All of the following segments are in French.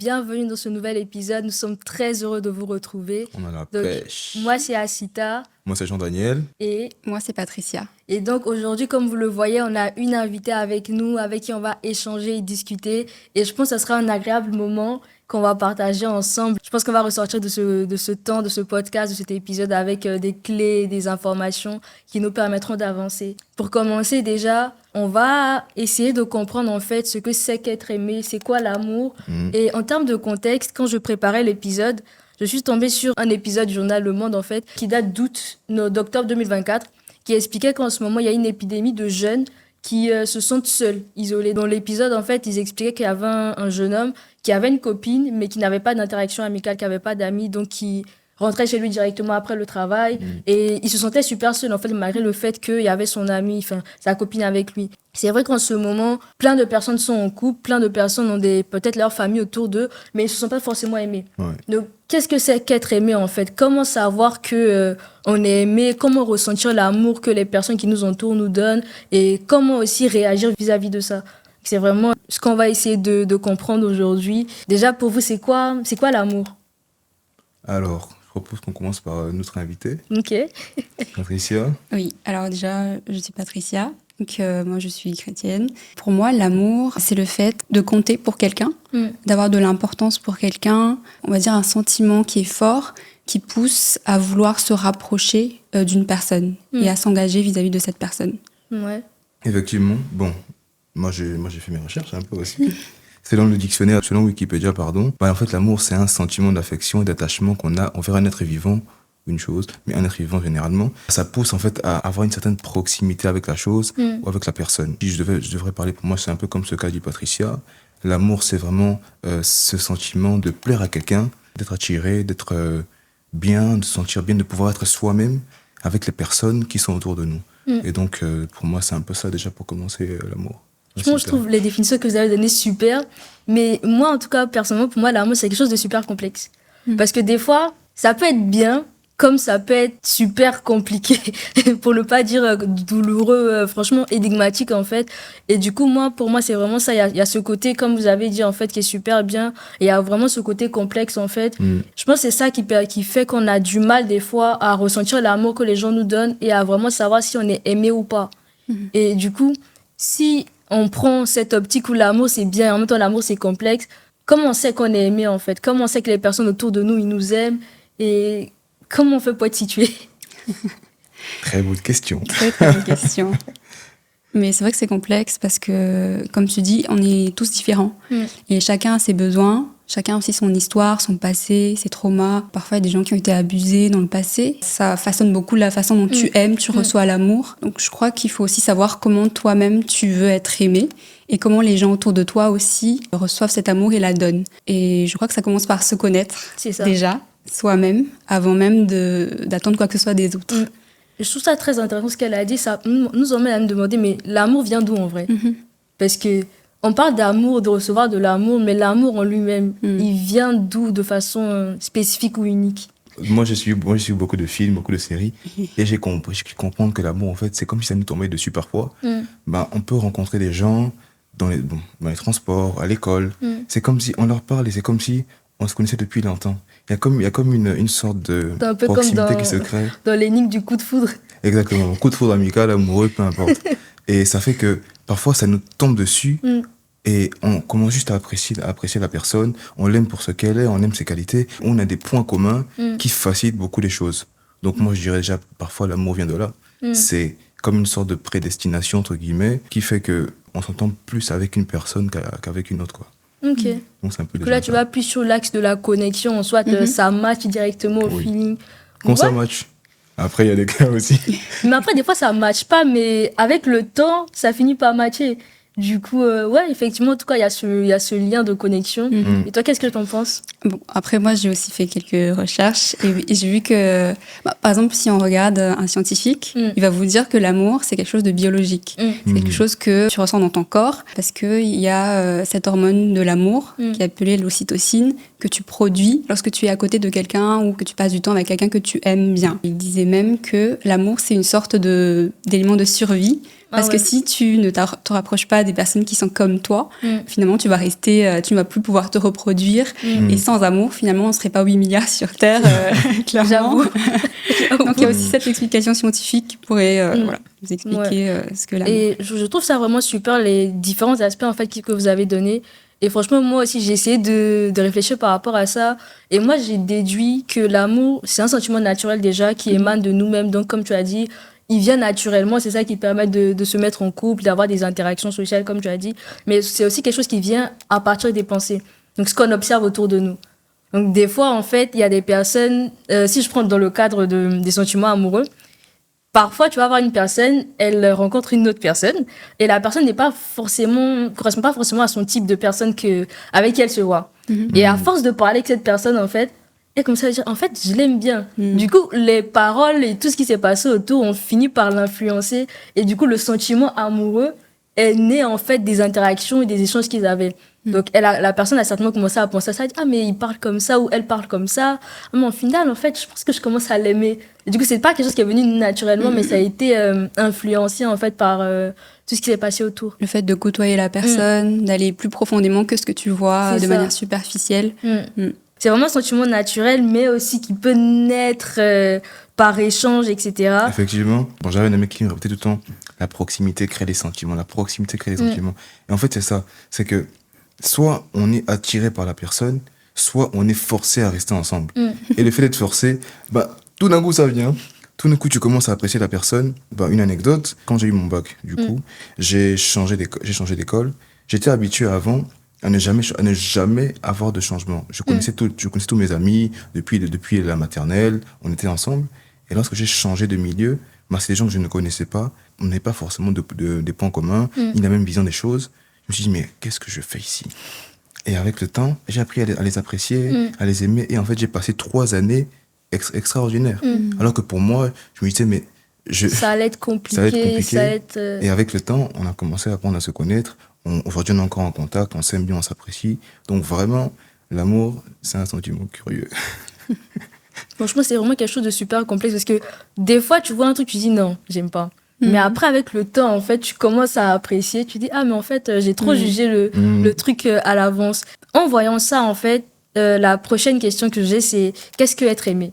bienvenue dans ce nouvel épisode. Nous sommes très heureux de vous retrouver. On a la pêche. Moi, c'est Asita. Moi, c'est Jean-Daniel. Et moi, c'est Patricia. Et donc, aujourd'hui, comme vous le voyez, on a une invitée avec nous, avec qui on va échanger et discuter. Et je pense que ce sera un agréable moment qu'on va partager ensemble. Je pense qu'on va ressortir de ce temps, de ce podcast, de cet épisode avec des clés, des informations qui nous permettront d'avancer. Pour commencer, déjà, on va essayer de comprendre en fait ce que c'est qu'être aimé, c'est quoi l'amour. Et en termes de contexte, quand je préparais l'épisode, je suis tombée sur un épisode du journal Le Monde en fait, qui date d'octobre 2024, qui expliquait qu'en ce moment, il y a une épidémie de jeunes qui se sentent seuls, isolés. Dans l'épisode, en fait, ils expliquaient qu'il y avait un jeune homme qui avait une copine, mais qui n'avait pas d'interaction amicale, qui n'avait pas d'amis, donc qui rentrait chez lui directement après le travail. Et il se sentait super seul, en fait, malgré le fait qu'il y avait son ami, enfin, sa copine avec lui. C'est vrai qu'en ce moment, plein de personnes sont en couple, plein de personnes ont peut-être leur famille autour d'eux, mais ils ne se sentent pas forcément aimés. Ouais. Donc, qu'est-ce que c'est qu'être aimé, en fait? Comment savoir qu'on est aimé? Comment ressentir l'amour que les personnes qui nous entourent nous donnent? Et comment aussi réagir vis-à-vis de ça? C'est vraiment ce qu'on va essayer de comprendre aujourd'hui. Déjà, pour vous, c'est quoi l'amour? Alors, je propose qu'on commence par notre invitée. Ok. Patricia. Oui, alors déjà, je suis Patricia. Donc, moi, je suis chrétienne. Pour moi, l'amour, c'est le fait de compter pour quelqu'un, d'avoir de l'importance pour quelqu'un. On va dire un sentiment qui est fort, qui pousse à vouloir se rapprocher d'une personne et à s'engager vis-à-vis de cette personne. Ouais. Effectivement. Bon, moi j'ai fait mes recherches un peu aussi. Selon le dictionnaire, selon Wikipédia, en fait, l'amour, c'est un sentiment d'affection et d'attachement qu'on a envers un être vivant, une chose, mais un être vivant généralement. Ça pousse en fait à avoir une certaine proximité avec la chose ou avec la personne. Si je devrais parler, pour moi, c'est un peu comme ce qu'a dit Patricia. L'amour, c'est vraiment ce sentiment de plaire à quelqu'un, d'être attiré, d'être bien, de se sentir bien, de pouvoir être soi-même avec les personnes qui sont autour de nous. Et donc, pour moi, c'est un peu ça déjà pour commencer l'amour. Moi, je trouve les définitions que vous avez données super. Mais moi, en tout cas, personnellement, pour moi, l'amour, c'est quelque chose de super complexe. Parce que des fois, ça peut être bien, comme ça peut être super compliqué, pour ne pas dire douloureux, franchement énigmatique, en fait. Et du coup, pour moi, c'est vraiment ça. Il y a ce côté, comme vous avez dit, en fait, qui est super bien. Et il y a vraiment ce côté complexe, en fait. Je pense que c'est ça qui fait qu'on a du mal, des fois, à ressentir l'amour que les gens nous donnent et à vraiment savoir si on est aimé ou pas. Et du coup, si on prend cette optique où l'amour c'est bien et en même temps l'amour c'est complexe, comment on sait qu'on est aimé en fait? Comment on sait que les personnes autour de nous ils nous aiment? Et comment on fait pour être situé? Très bonne question. Très bonne question. Mais c'est vrai que c'est complexe parce que, comme tu dis, on est tous différents. Et chacun a ses besoins, chacun a aussi son histoire, son passé, ses traumas. Parfois, il y a des gens qui ont été abusés dans le passé. Ça façonne beaucoup la façon dont tu aimes, tu reçois l'amour. Donc, je crois qu'il faut aussi savoir comment toi-même tu veux être aimé et comment les gens autour de toi aussi reçoivent cet amour et la donnent. Et je crois que ça commence par se connaître déjà, soi-même, avant même d'attendre quoi que ce soit des autres. Je trouve ça très intéressant ce qu'elle a dit. Ça nous emmène à nous demander, mais l'amour vient d'où en vrai? Parce qu'on parle d'amour, de recevoir de l'amour, mais l'amour en lui-même, il vient d'où de façon spécifique ou unique? Moi, j'ai suivi beaucoup de films, beaucoup de séries, et j'ai compris que l'amour, en fait, c'est comme si ça nous tombait dessus parfois. On peut rencontrer des gens dans les transports, à l'école. C'est comme si on leur parle et c'est comme si on se connaissait depuis longtemps. Il y a comme une sorte de proximité qui se crée. Dans l'énigme du coup de foudre. Exactement, coup de foudre amical, amoureux, peu importe. Et ça fait que parfois ça nous tombe dessus et on commence juste à apprécier la personne, on l'aime pour ce qu'elle est, on aime ses qualités, on a des points communs qui facilitent beaucoup les choses. Donc moi je dirais déjà, parfois l'amour vient de là. C'est comme une sorte de prédestination, entre guillemets, qui fait qu'on s'entend plus avec une personne qu'avec une autre, quoi. Ok. Donc, c'est un peu là, tu vas plus sur l'axe de la connexion, soit ça match directement au feeling. Quand ça match. Après, il y a des cas aussi. Mais après, des fois, ça match pas, mais avec le temps, ça finit par matcher. Du coup, ouais, effectivement, en tout cas, il y a ce lien de connexion. Et toi, qu'est-ce que tu en penses? Bon, après, moi, j'ai aussi fait quelques recherches et j'ai vu que, par exemple, si on regarde un scientifique, il va vous dire que l'amour, c'est quelque chose de biologique. C'est quelque chose que tu ressens dans ton corps parce qu'il y a cette hormone de l'amour qui est appelée l'ocytocine que tu produis lorsque tu es à côté de quelqu'un ou que tu passes du temps avec quelqu'un que tu aimes bien. Il disait même que l'amour, c'est une sorte d'élément de survie. Parce que si tu ne te rapproches pas des personnes qui sont comme toi, finalement, tu vas rester, tu ne vas plus pouvoir te reproduire. Et sans amour, finalement, on ne serait pas 8 milliards sur Terre, clairement. Donc, il y a aussi cette explication scientifique qui pourrait nous expliquer ce que l'amour. Et je trouve ça vraiment super, les différents aspects en fait, que vous avez donnés. Et franchement, moi aussi, j'ai essayé de réfléchir par rapport à ça. Et moi, j'ai déduit que l'amour, c'est un sentiment naturel déjà qui émane de nous-mêmes. Donc, comme tu as dit, il vient naturellement, c'est ça qui permet de se mettre en couple, d'avoir des interactions sociales, comme tu as dit. Mais c'est aussi quelque chose qui vient à partir des pensées. Donc, ce qu'on observe autour de nous. Donc, des fois, en fait, il y a des personnes, si je prends dans le cadre des sentiments amoureux, parfois, tu vas avoir une personne, elle rencontre une autre personne, et la personne correspond pas forcément à son type de personne avec qui elle se voit. Et à force de parler avec cette personne, en fait, et comme ça, dire, en fait, je l'aime bien. Du coup, les paroles et tout ce qui s'est passé autour ont fini par l'influencer. Et du coup, le sentiment amoureux est né, en fait, des interactions et des échanges qu'ils avaient. Donc, la personne a certainement commencé à penser à ça. Elle dit, ah, mais il parle comme ça ou elle parle comme ça. Mais au final, en fait, je pense que je commence à l'aimer. Et du coup, c'est pas quelque chose qui est venu naturellement, mais ça a été influencé, en fait, par tout ce qui s'est passé autour. Le fait de côtoyer la personne, d'aller plus profondément que ce que tu vois de manière superficielle. C'est vraiment un sentiment naturel, mais aussi qui peut naître par échange, etc. Effectivement. Bon, j'avais un ami qui me répétait tout le temps, la proximité crée les sentiments, la proximité crée les sentiments. Et en fait, c'est ça. C'est que soit on est attiré par la personne, soit on est forcé à rester ensemble. Et le fait d'être forcé, tout d'un coup, ça vient. Tout d'un coup, tu commences à apprécier la personne. Une anecdote, quand j'ai eu mon bac, du coup, j'ai changé d'école. J'étais habitué avant à ne jamais avoir de changement. Je connaissais tous mes amis depuis la maternelle, on était ensemble. Et lorsque j'ai changé de milieu, c'est des gens que je ne connaissais pas, on n'avait pas forcément des points communs, ni la même vision des choses. Je me suis dit, mais qu'est-ce que je fais ici? Et avec le temps, j'ai appris à les apprécier, à les aimer. Et en fait, j'ai passé 3 années extraordinaires. Alors que pour moi, je me disais, mais ça allait être compliqué. Et avec le temps, on a commencé à apprendre à se connaître. Aujourd'hui, on est encore en contact, on s'aime bien, on s'apprécie. Donc vraiment, l'amour, c'est un sentiment curieux. Franchement, c'est vraiment quelque chose de super complexe parce que des fois, tu vois un truc, tu dis non, j'aime pas. Mais après, avec le temps, en fait, tu commences à apprécier. Tu dis, ah, mais en fait, j'ai trop jugé le truc à l'avance. En voyant ça, en fait, la prochaine question que j'ai, c'est qu'est-ce que être aimé?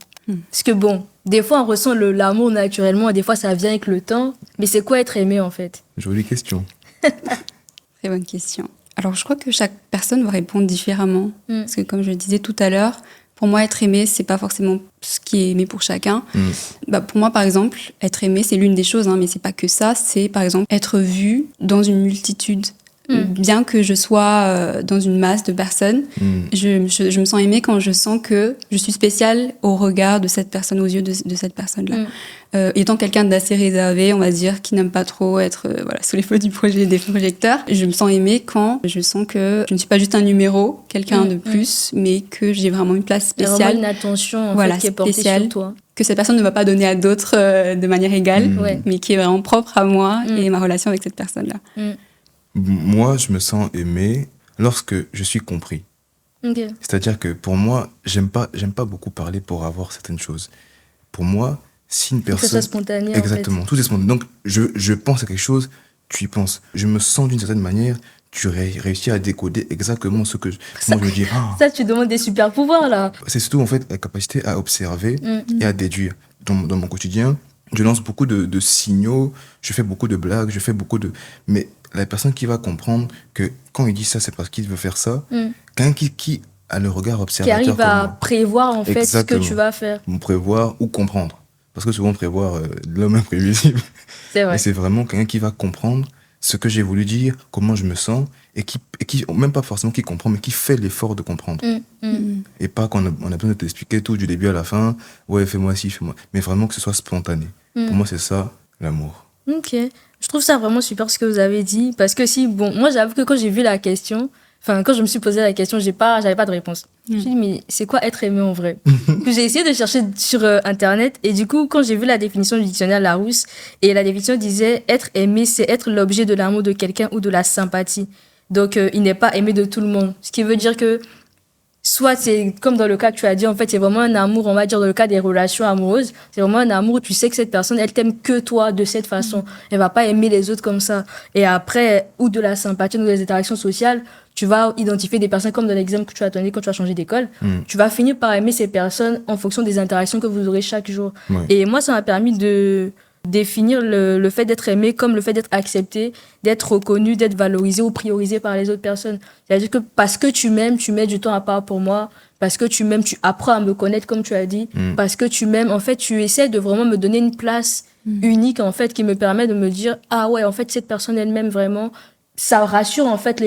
Parce que bon, des fois, on ressent l'amour naturellement et des fois, ça vient avec le temps. Mais c'est quoi être aimé, en fait? Jolie question. Très bonne question. Alors, je crois que chaque personne va répondre différemment. Parce que, comme je le disais tout à l'heure, pour moi, être aimé, c'est pas forcément ce qui est aimé pour chacun. Pour moi, par exemple, être aimé, c'est l'une des choses, mais c'est pas que ça. C'est, par exemple, être vu dans une multitude. Bien que je sois dans une masse de personnes, je me sens aimée quand je sens que je suis spéciale au regard de cette personne, aux yeux de cette personne-là. Étant quelqu'un d'assez réservé, on va dire, qui n'aime pas trop être sous les feux des projecteurs, je me sens aimée quand je sens que je ne suis pas juste un numéro, quelqu'un de plus, mais que j'ai vraiment une place spéciale. Il y a vraiment une attention en fait, qui est portée sur toi. Que cette personne ne va pas donner à d'autres de manière égale, mais qui est vraiment propre à moi et ma relation avec cette personne-là. Moi, je me sens aimé lorsque je suis compris. C'est-à-dire que pour moi, j'aime pas beaucoup parler pour avoir certaines choses. Pour moi, si une personne... Que ça soit spontané, exactement, en fait. Tout est spontané. Donc, je pense à quelque chose, tu y penses. Je me sens d'une certaine manière, tu réussis à décoder exactement ce que... moi, je me dis... Ça, tu demandes des super pouvoirs, là. C'est surtout, en fait, la capacité à observer et à déduire. Dans mon quotidien, je lance beaucoup de signaux, je fais beaucoup de blagues, mais la personne qui va comprendre que quand il dit ça, c'est parce qu'il veut faire ça, quelqu'un qui a le regard observateur... Qui arrive à prévoir, en fait, ce que tu vas faire. Prévoir ou comprendre. Parce que souvent, prévoir, l'homme est imprévisible. C'est vrai. Mais c'est vraiment quelqu'un qui va comprendre ce que j'ai voulu dire, comment je me sens, et qui même pas forcément qui comprend, mais qui fait l'effort de comprendre. Et pas qu'on a besoin de t'expliquer tout du début à la fin, ouais, fais-moi ci, fais-moi... Mais vraiment que ce soit spontané. Pour moi, c'est ça, l'amour. Ok. Je trouve ça vraiment super ce que vous avez dit. Parce que moi j'avoue que quand j'ai vu la question, quand je me suis posé la question, j'avais pas de réponse. Je me suis dit, mais c'est quoi être aimé en vrai? J'ai essayé de chercher sur Internet et du coup, quand j'ai vu la définition du dictionnaire Larousse, et la définition disait être aimé, c'est être l'objet de l'amour de quelqu'un ou de la sympathie. Donc, il n'est pas aimé de tout le monde. Ce qui veut dire que soit c'est comme dans le cas que tu as dit, en fait, c'est vraiment un amour, on va dire dans le cas des relations amoureuses, c'est vraiment un amour où tu sais que cette personne, elle t'aime que toi de cette façon. Elle va pas aimer les autres comme ça. Et après, ou de la sympathie, ou des interactions sociales, tu vas identifier des personnes comme dans l'exemple que tu as donné quand tu as changé d'école. Tu vas finir par aimer ces personnes en fonction des interactions que vous aurez chaque jour. Ouais. Et moi, ça m'a permis de définir le fait d'être aimé comme le fait d'être accepté, d'être reconnu, d'être valorisé ou priorisé par les autres personnes. C'est-à-dire que parce que tu m'aimes, tu mets du temps à part pour moi. Parce que tu m'aimes, tu apprends à me connaître comme tu as dit. Parce que tu m'aimes, en fait, tu essaies de vraiment me donner une place unique, en fait, qui me permet de me dire, ah ouais, en fait, cette personne, elle m'aime vraiment. Ça rassure, en fait,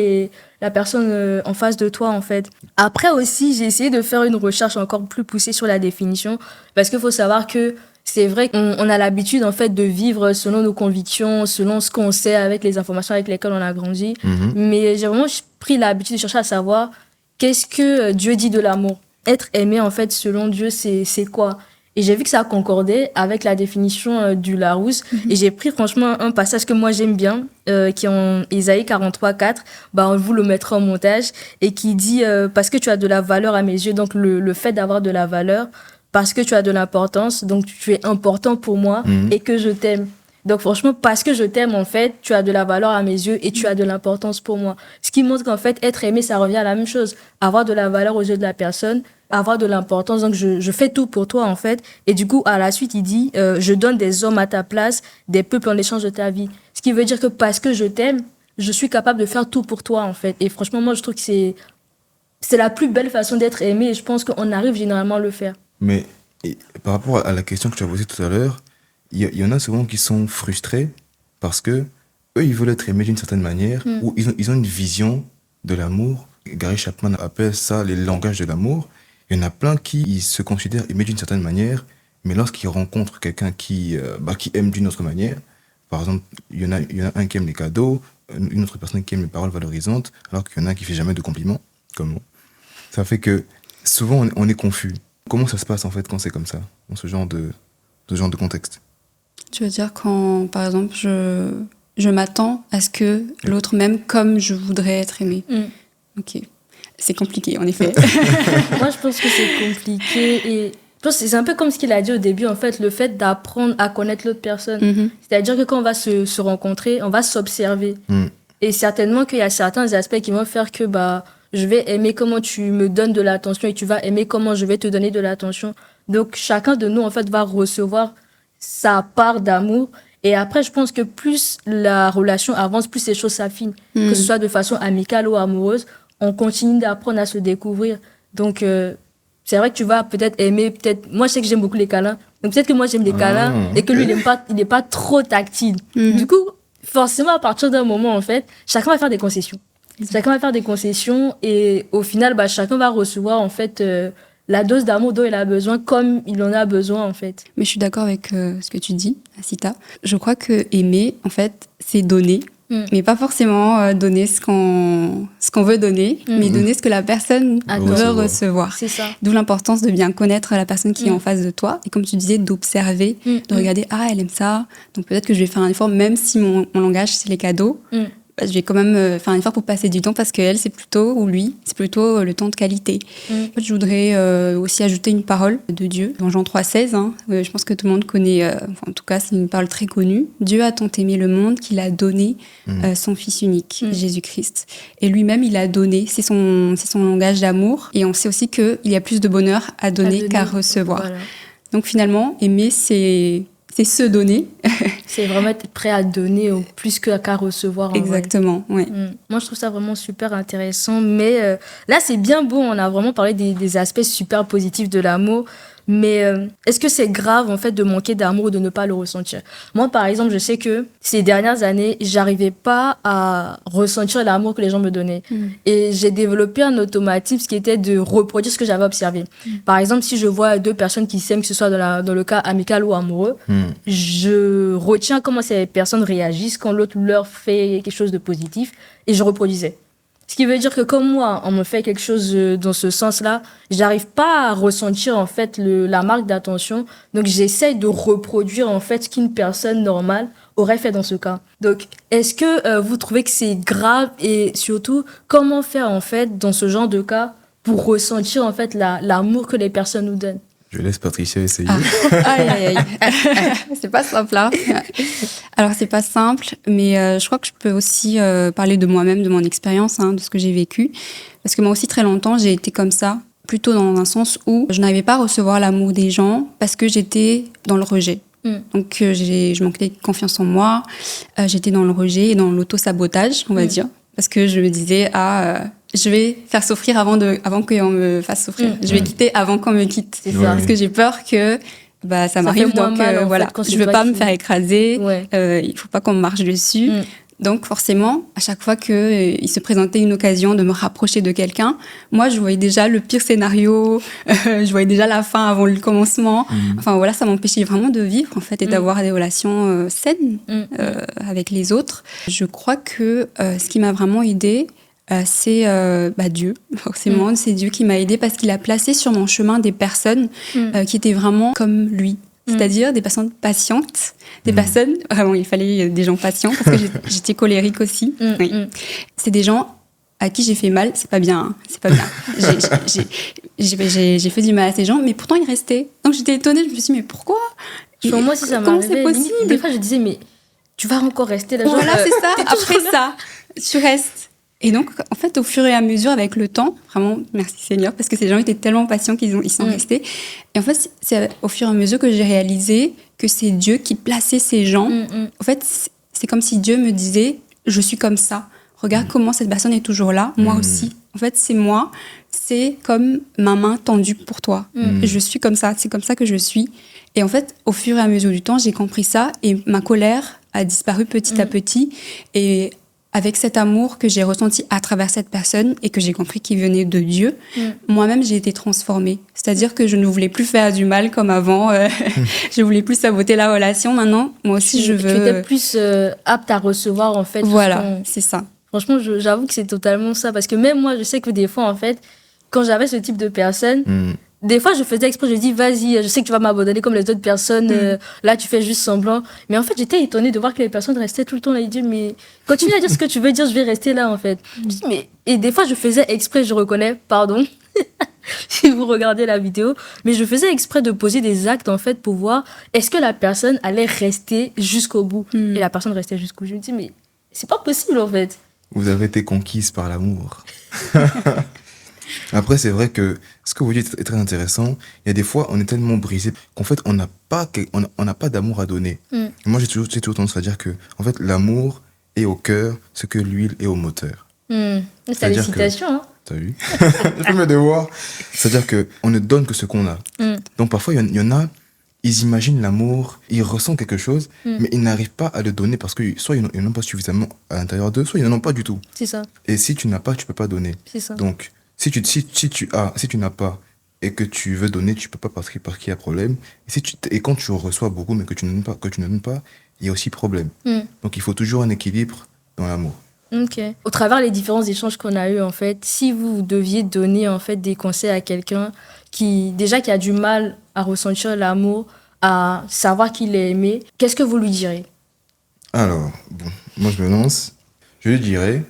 la personne en face de toi, en fait. Après aussi, j'ai essayé de faire une recherche encore plus poussée sur la définition. Parce qu'il faut savoir que c'est vrai qu'on a l'habitude, en fait, de vivre selon nos convictions, selon ce qu'on sait avec les informations avec lesquelles on a grandi. Mais j'ai vraiment pris l'habitude de chercher à savoir qu'est-ce que Dieu dit de l'amour. Être aimé, en fait, selon Dieu, c'est quoi? Et j'ai vu que ça concordait avec la définition du Larousse. Et j'ai pris franchement un passage que moi j'aime bien, qui est en Ésaïe 43:4. Bah, on vous le mettra en montage. Et qui dit parce que tu as de la valeur à mes yeux, donc le fait d'avoir de la valeur, parce que tu as de l'importance, donc tu es important pour moi et que je t'aime. Donc franchement, parce que je t'aime, en fait, tu as de la valeur à mes yeux et tu as de l'importance pour moi. Ce qui montre qu'en fait, être aimé, ça revient à la même chose. Avoir de la valeur aux yeux de la personne, avoir de l'importance. Donc je fais tout pour toi, en fait. Et du coup, à la suite, il dit, je donne des hommes à ta place, des peuples en échange de ta vie. Ce qui veut dire que parce que je t'aime, je suis capable de faire tout pour toi, en fait. Et franchement, moi, je trouve que c'est la plus belle façon d'être aimé et je pense qu'on arrive généralement à le faire. Mais par rapport à la question que tu as posée tout à l'heure, il y en a souvent qui sont frustrés parce que eux, ils veulent être aimés d'une certaine manière ou ils ont une vision de l'amour. Gary Chapman appelle ça les langages de l'amour. Il y en a plein qui se considèrent aimés d'une certaine manière, mais lorsqu'ils rencontrent quelqu'un qui aime d'une autre manière, par exemple, il y en a un qui aime les cadeaux, une autre personne qui aime les paroles valorisantes, alors qu'il y en a un qui fait jamais de compliments, comme moi. Ça fait que souvent on est confus. Comment ça se passe en fait quand c'est comme ça, dans ce genre de contexte? Tu veux dire quand, par exemple, je m'attends à ce que l'autre m'aime comme je voudrais être aimée. Ok. C'est compliqué, en effet. Moi, je pense que c'est compliqué et je pense que c'est un peu comme ce qu'il a dit au début, en fait, le fait d'apprendre à connaître l'autre personne. C'est-à-dire que quand on va se rencontrer, on va s'observer. Et certainement qu'il y a certains aspects qui vont faire que je vais aimer comment tu me donnes de l'attention et tu vas aimer comment je vais te donner de l'attention. Donc, chacun de nous, en fait, va recevoir sa part d'amour. Et après, je pense que plus la relation avance, plus ces choses s'affinent. Que ce soit de façon amicale ou amoureuse, on continue d'apprendre à se découvrir. Donc, c'est vrai que tu vas peut-être aimer, moi, je sais que j'aime beaucoup les câlins. Donc, peut-être que moi, j'aime les câlins et que lui, il n'est pas trop tactile. Du coup, forcément, à partir d'un moment, en fait, chacun va faire des concessions. Chacun va faire des concessions et au final, chacun va recevoir, en fait, la dose d'amour dont il a besoin comme il en a besoin, en fait. Mais je suis d'accord avec ce que tu dis, Asita. Je crois que aimer, en fait, c'est donner. Mais pas forcément donner ce qu'on veut donner, mais donner ce que la personne veut recevoir. C'est ça. D'où l'importance de bien connaître la personne qui est en face de toi. Et comme tu disais, d'observer, de regarder, elle aime ça. Donc peut-être que je vais faire un effort, même si mon langage, c'est les cadeaux. Je vais quand même faire un effort pour passer du temps parce qu'elle, c'est plutôt, ou lui, c'est plutôt le temps de qualité. En fait, je voudrais aussi ajouter une parole de Dieu, dans Jean 3,16. Je pense que tout le monde connaît, en tout cas, c'est une parole très connue. Dieu a tant aimé le monde qu'il a donné son Fils unique, Jésus-Christ. Et lui-même, il a donné, c'est son langage d'amour. Et on sait aussi qu'il y a plus de bonheur à donner qu'à recevoir. Voilà. Donc finalement, aimer, c'est se donner. C'est vraiment être prêt à donner plus qu'à recevoir. Exactement, oui. Moi, je trouve ça vraiment super intéressant. Mais là, c'est bien beau. On a vraiment parlé des aspects super positifs de l'amour. Mais est-ce que c'est grave, en fait, de manquer d'amour ou de ne pas le ressentir? Moi, par exemple, je sais que ces dernières années, j'arrivais pas à ressentir l'amour que les gens me donnaient. Et j'ai développé un automatisme qui était de reproduire ce que j'avais observé. Par exemple, si je vois deux personnes qui s'aiment, que ce soit dans le cas amical ou amoureux, je retiens comment ces personnes réagissent quand l'autre leur fait quelque chose de positif et je reproduisais. Ce qui veut dire que comme moi, on me fait quelque chose dans ce sens-là, j'arrive pas à ressentir en fait la marque d'attention. Donc j'essaie de reproduire en fait ce qu'une personne normale aurait fait dans ce cas. Donc est-ce que vous trouvez que c'est grave et surtout comment faire en fait dans ce genre de cas pour ressentir en fait l'amour que les personnes nous donnent? Je laisse Patricia essayer. Aïe, aïe, aïe. C'est pas simple, hein. Alors, c'est pas simple, mais je crois que je peux aussi parler de moi-même, de mon expérience, hein, de ce que j'ai vécu. Parce que moi aussi, très longtemps, j'ai été comme ça, plutôt dans un sens où je n'arrivais pas à recevoir l'amour des gens parce que j'étais dans le rejet. Donc, je manquais de confiance en moi, j'étais dans le rejet et dans l'auto-sabotage, on va dire. Parce que je me disais, je vais faire souffrir avant qu'on me fasse souffrir. Je vais quitter avant qu'on me quitte. C'est ça. Parce que j'ai peur que ça m'arrive. fait moins Donc, mal, en voilà. fait, quand Je c'est veux toi pas qui- me faire écraser. Ouais. Il faut pas qu'on me marche dessus. Donc, forcément, à chaque fois qu'il se présentait une occasion de me rapprocher de quelqu'un, moi, je voyais déjà le pire scénario. Je voyais déjà la fin avant le commencement. Enfin, voilà, ça m'empêchait vraiment de vivre, en fait, et d'avoir des relations saines avec les autres. Je crois que ce qui m'a vraiment aidée, c'est Dieu, forcément. C'est Dieu qui m'a aidée parce qu'il a placé sur mon chemin des personnes qui étaient vraiment comme lui. C'est-à-dire des personnes patientes, des personnes... Vraiment, il fallait des gens patients parce que j'étais colérique aussi. Oui. C'est des gens à qui j'ai fait mal. C'est pas bien, hein, c'est pas bien. J'ai fait du mal à ces gens, mais pourtant ils restaient. Donc j'étais étonnée, je me suis dit, mais pourquoi? Pour moi aussi, ça Comment m'arrivait. c'est possible? Limite, des fois, je disais, mais tu vas encore rester là. Voilà, c'est ça. t'es toujours Après là. ça, tu restes. Et donc, en fait, au fur et à mesure, avec le temps, vraiment, merci Seigneur, parce que ces gens étaient tellement patients ils sont restés. Et en fait, c'est au fur et à mesure que j'ai réalisé que c'est Dieu qui plaçait ces gens. En fait, c'est comme si Dieu me disait, je suis comme ça. Regarde comment cette personne est toujours là, moi aussi. En fait, c'est moi, c'est comme ma main tendue pour toi. Je suis comme ça, c'est comme ça que je suis. Et en fait, au fur et à mesure du temps, j'ai compris ça et ma colère a disparu petit à petit. Et avec cet amour que j'ai ressenti à travers cette personne et que j'ai compris qu'il venait de Dieu, moi-même, j'ai été transformée. C'est-à-dire que je ne voulais plus faire du mal comme avant. Je voulais plus saboter la relation. Maintenant, moi aussi, je veux... Tu étais plus apte à recevoir, en fait. tout ce Voilà, qu'on- c'est ça. Franchement, j'avoue que c'est totalement ça. Parce que même moi, je sais que des fois, en fait, quand j'avais ce type de personne, des fois, je faisais exprès, je dis, vas-y, je sais que tu vas m'abandonner comme les autres personnes. Là, tu fais juste semblant. Mais en fait, j'étais étonnée de voir que les personnes restaient tout le temps là. Ils disaient, mais continue à dire ce que tu veux dire, je vais rester là, en fait. Je dis, mais... Et des fois, je faisais exprès, je reconnais, pardon, si vous regardez la vidéo, mais je faisais exprès de poser des actes, en fait, pour voir est-ce que la personne allait rester jusqu'au bout. Et la personne restait jusqu'au bout. Je me dis, mais c'est pas possible, en fait. Vous avez été conquise par l'amour. Après, c'est vrai que ce que vous dites est très intéressant. Il y a des fois, on est tellement brisé qu'en fait, on n'a pas d'amour à donner. Moi, j'ai toujours tendance à dire que, en fait, l'amour est au cœur ce que l'huile est au moteur. C'est les C'est-à-dire que- citations, hein. T'as vu? J'ai fait mes devoirs. C'est-à-dire qu'on ne donne que ce qu'on a. Donc, parfois, il y en a, ils imaginent l'amour, ils ressentent quelque chose, mais ils n'arrivent pas à le donner parce que soit ils n'en ont pas suffisamment à l'intérieur d'eux, soit ils n'en ont pas du tout. C'est ça, Et si tu n'as pas, tu peux pas donner. c'est ça. Donc, si tu n'as pas et que tu veux donner, tu peux pas parce qu'il y a problème. Et quand tu reçois beaucoup mais que tu ne donnes pas, il y a aussi problème. Donc, il faut toujours un équilibre dans l'amour. Ok. Au travers les différents échanges qu'on a eus, en fait, si vous deviez donner en fait des conseils à quelqu'un qui a du mal à ressentir l'amour, à savoir qu'il est aimé, qu'est-ce que vous lui direz? Alors, bon, moi je me lance. Je lui dirais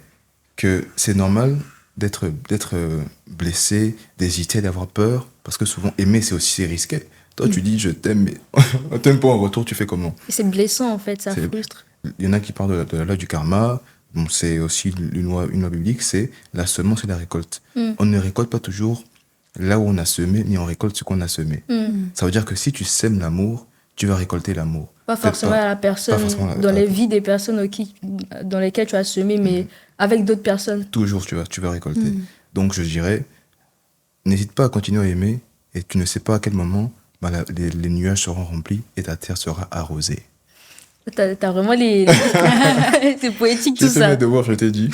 que c'est normal d'être blessé, d'hésiter, d'avoir peur, parce que souvent aimer c'est aussi risqué. Toi tu dis je t'aime, mais on t'aime pas en retour, tu fais comment? Et c'est blessant, en fait, ça C'est- frustre. Il y en a qui parlent de la loi du karma. Bon, c'est aussi une loi biblique, c'est la semence et la récolte. On ne récolte pas toujours là où on a semé, ni on récolte ce qu'on a semé. Ça veut dire que si tu sèmes l'amour, tu vas récolter l'amour. Pas Peut-être forcément à la personne, pas forcément dans les vies des personnes dans lesquelles tu as semé, mais avec d'autres personnes. Toujours, tu vas récolter. Donc, je dirais, n'hésite pas à continuer à aimer, et tu ne sais pas à quel moment les nuages seront remplis et ta terre sera arrosée. T'as vraiment les... c'est poétique tout J'ai fait ça. mes devoirs, je t'ai dit.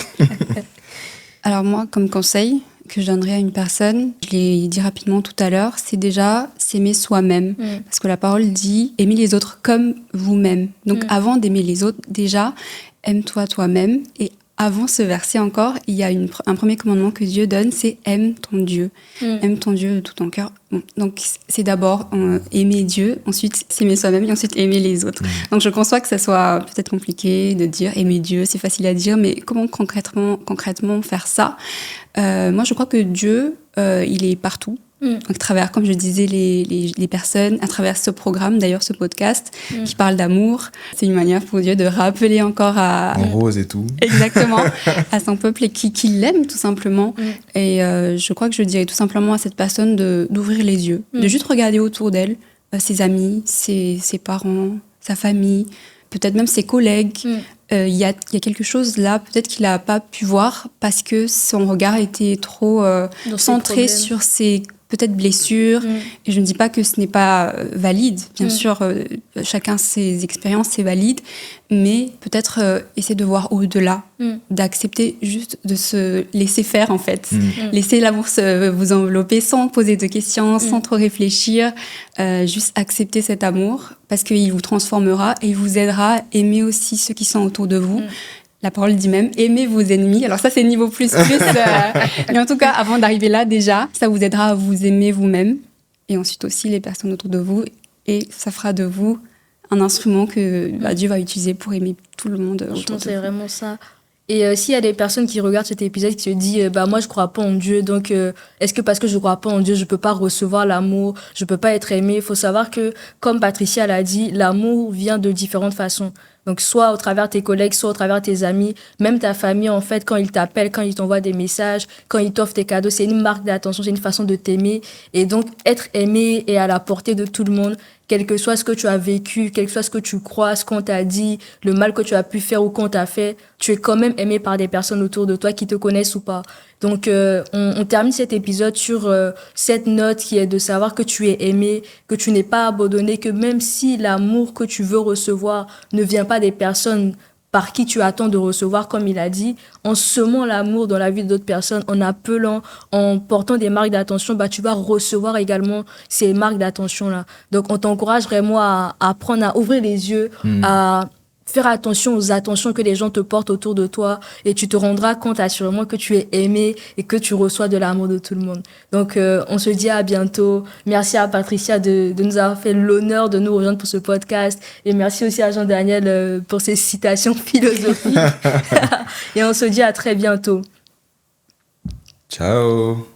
Alors moi, comme conseil que je donnerais à une personne, je l'ai dit rapidement tout à l'heure, c'est déjà s'aimer soi-même. Parce que la parole dit « aimez les autres comme vous-même ». Donc avant d'aimer les autres, déjà, aime-toi toi-même. Et avant ce verset encore, il y a un premier commandement que Dieu donne, c'est aime ton Dieu. Aime ton Dieu de tout ton cœur. Bon, donc c'est d'abord aimer Dieu, ensuite s'aimer soi-même et ensuite aimer les autres. Donc je conçois que ça soit peut-être compliqué de dire aimer Dieu, c'est facile à dire, mais comment concrètement faire ça? Moi je crois que Dieu, il est partout. À travers, comme je disais, les personnes, à travers ce programme, d'ailleurs ce podcast, qui parle d'amour. C'est une manière pour Dieu de rappeler encore En rose et tout. Exactement, à son peuple et qui l'aime tout simplement. Et je crois que je dirais tout simplement à cette personne d'ouvrir les yeux, de juste regarder autour d'elle, ses amis, ses parents, sa famille, peut-être même ses collègues. Il y a quelque chose là, peut-être qu'il n'a pas pu voir parce que son regard était trop centré sur ses peut-être blessures. Et je ne dis pas que ce n'est pas valide. Bien sûr, chacun ses expériences, c'est valide. Mais peut-être essayer de voir au-delà, d'accepter juste de se laisser faire, en fait. Laisser l'amour vous envelopper sans poser de questions, sans trop réfléchir. Juste accepter cet amour parce qu'il vous transformera et il vous aidera à aimer aussi ceux qui sont autour de vous. La parole dit même, aimez vos ennemis. Alors ça, c'est niveau plus. Mais en tout cas, avant d'arriver là, déjà, ça vous aidera à vous aimer vous-même. Et ensuite aussi les personnes autour de vous. Et ça fera de vous un instrument que Dieu va utiliser pour aimer tout le monde autour de vous. C'est vraiment ça. Et s'il y a des personnes qui regardent cet épisode qui se disent moi je crois pas en Dieu, donc est-ce que parce que je crois pas en Dieu je peux pas recevoir l'amour, je peux pas être aimé? Il faut savoir que comme Patricia l'a dit, l'amour vient de différentes façons. Donc soit au travers tes collègues, soit au travers tes amis, même ta famille en fait, quand ils t'appellent, quand ils t'envoient des messages, quand ils t'offrent tes cadeaux, c'est une marque d'attention, c'est une façon de t'aimer. Et donc être aimé est à la portée de tout le monde, quel que soit ce que tu as vécu, quel que soit ce que tu crois, ce qu'on t'a dit, le mal que tu as pu faire ou qu'on t'a fait, tu es quand même aimé par des personnes autour de toi qui te connaissent ou pas. Donc on termine cet épisode sur cette note qui est de savoir que tu es aimé, que tu n'es pas abandonné, que même si l'amour que tu veux recevoir ne vient pas des personnes par qui tu attends de recevoir, comme il a dit, en semant l'amour dans la vie d'autres personnes, en appelant, en portant des marques d'attention, tu vas recevoir également ces marques d'attention-là. Donc, on t'encourage vraiment à apprendre à ouvrir les yeux, à faire attention aux attentions que les gens te portent autour de toi et tu te rendras compte assurément que tu es aimé et que tu reçois de l'amour de tout le monde. Donc, on se dit à bientôt. Merci à Patricia de nous avoir fait l'honneur de nous rejoindre pour ce podcast et merci aussi à Jean-Daniel pour ses citations philosophiques. Et on se dit à très bientôt. Ciao.